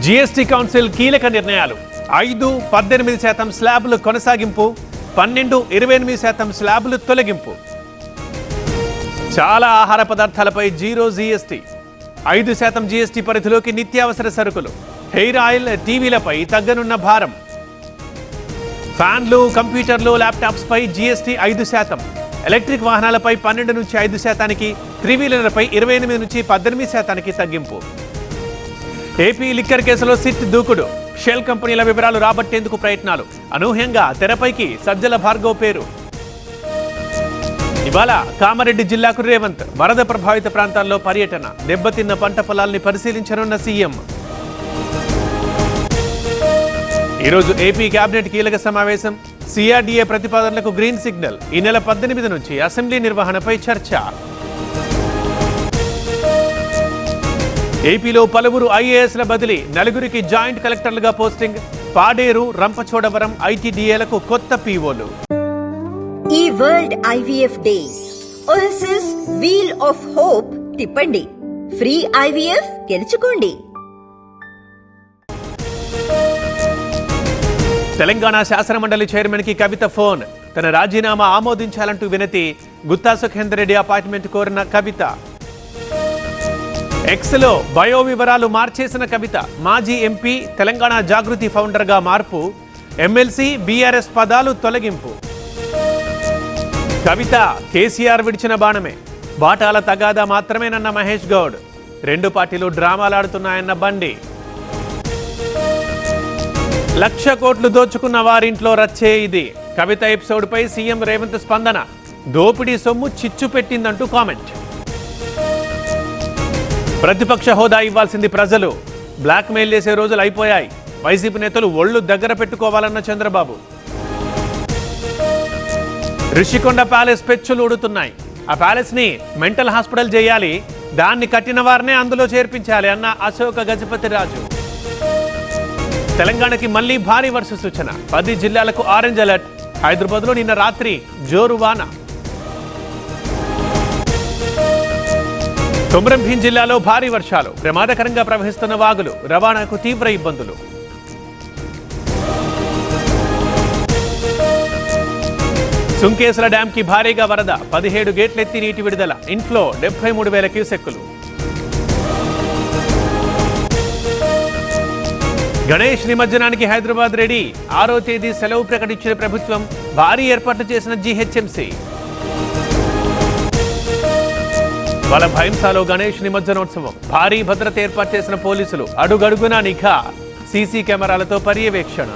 GST council కీలక నిర్ణయాలు 5-18% స్లాబులు కొనసాగింపు, 12-28% స్లాబులు తొలగింపు. చాలా ఆహార పదార్థాలపై 0 జీఎస్టీ, 5% జీఎస్టీ పరిధిలోకి నిత్యావసర సరుకులు, హెయిర్ ఆయిల్, టీవీలపై తగ్గనున్న భారం. ఫ్యాన్లు, కంప్యూటర్లు, ల్యాప్టాప్స్ పై జీఎస్టీ 5%, ఎలక్ట్రిక్ వాహనాలపై 12 నుంచి 5%, 3-వీలర్లపై 28 నుంచి 18% తగ్గింపు. ఏపీ లిక్కర్ కేసులో సిట్ దూకుడు, షెల్ కంపెనీల వివరాలు రాబట్టేందుకు ప్రయత్నాలు, అనూహ్యంగా తెరపైకి సజ్జల భార్గవ్ పేరు. ఇవాళ కామారెడ్డి జిల్లాకు రేవంత్, వరద ప్రభావిత ప్రాంతాల్లో పర్యటన, దెబ్బతిన్న పంట పొలాల్ని పరిశీలించనున్న సీఎం. ఈరోజు ఏపీ కేబినెట్ కీలక సమావేశం, సిఆర్డీఏ ప్రతిపాదనలకు గ్రీన్ సిగ్నల్. ఈ నెల 18 నుంచి అసెంబ్లీ నిర్వహణపై చర్చ. ఏపీలో పలువురు ఐఏఎస్ల బదిలీ, 4గురికి జాయింట్ కలెక్టర్లుగా పోస్టింగ్. పాడేరు, రంపచోడవరం ఐటీడీఏలకు కొత్త పీఓలు. ఈ world IVF day OSS wheel of hope తిప్పండి, ఫ్రీ ఐవీఎఫ్ గెలుచుకోండి. తెలంగాణ శాసనమండలి చైర్మన్ కి కవిత ఫోన్, తన రాజీనామా ఆమోదించాలంటూ వినతి. గుత్తా సుఖేందర్ రెడ్డి అపాయింట్మెంట్ కోరిన కవిత. ఎక్స్లో బయో వివరాలు మార్చేసిన కవిత, మాజీ ఎంపీ, తెలంగాణ జాగృతి ఫౌండర్గా మార్పు. ఎమ్మెల్సీ, బీఆర్ఎస్ పదాలు తొలగింపు. కవిత కేసీఆర్ విడిచిన బాణమే, బాటాల తగాదా మాత్రమేనన్న మహేష్ గౌడ్. 2 పార్టీలు డ్రామాలాడుతున్నాయన్న బండి. 1,00,000 కోట్లు దోచుకున్న వారింట్లో రచ్చే ఇది. కవిత ఎపిసోడ్పై సీఎం రేవంత్ స్పందన, దోపిడీ సొమ్ము చిచ్చు పెట్టిందంటూ కామెంట్. ప్రతిపక్ష హోదా ఇవ్వాల్సింది ప్రజలు, బ్లాక్ మెయిల్ చేసే రోజులు అయిపోయాయి. వైసీపీ నేతలు ఒళ్ళు దగ్గర పెట్టుకోవాలన్న చంద్రబాబు. రిషికొండ ప్యాలెస్ పెచ్చులు ఊడుతున్నాయి. ఆ ప్యాలెస్ ని మెంటల్ హాస్పిటల్ చేయాలి, దాన్ని కట్టిన వారినే అందులో చేర్పించాలి అన్న అశోక గజపతి రాజు. తెలంగాణకి మళ్లీ భారీ వర్ష సూచన, 10 జిల్లాలకు ఆరెంజ్ అలర్ట్. హైదరాబాద్లో నిన్న రాత్రి జోరు వాన. కొమరం భీం జిల్లాలో భారీ వర్షాలు, ప్రమాదకరంగా ప్రవహిస్తున్న వాగులు, రవాణాకు తీవ్ర ఇబ్బందులు. సుంకేశ్వర డ్యాంకి భారీగా వరద, 17 గేట్లెత్తి నీటి విడుదల. ఇన్ఫ్లో 73,000 క్యూసెక్కులు. గణేష్ నిమజ్జనానికి హైదరాబాద్ రెడీ, 6వ తేదీ సెలవు ప్రకటించిన ప్రభుత్వం, భారీ ఏర్పాట్లు చేసిన జీహెచ్ఎంసీ. వలభైంసాలో గణేష్ నిమజ్జనోత్సవం, భారీ భద్రత ఏర్పాటు చేసిన పోలీసులు, అడుగడుగునా నిఘా, సీసీ కెమెరాలతో పర్యవేక్షణ.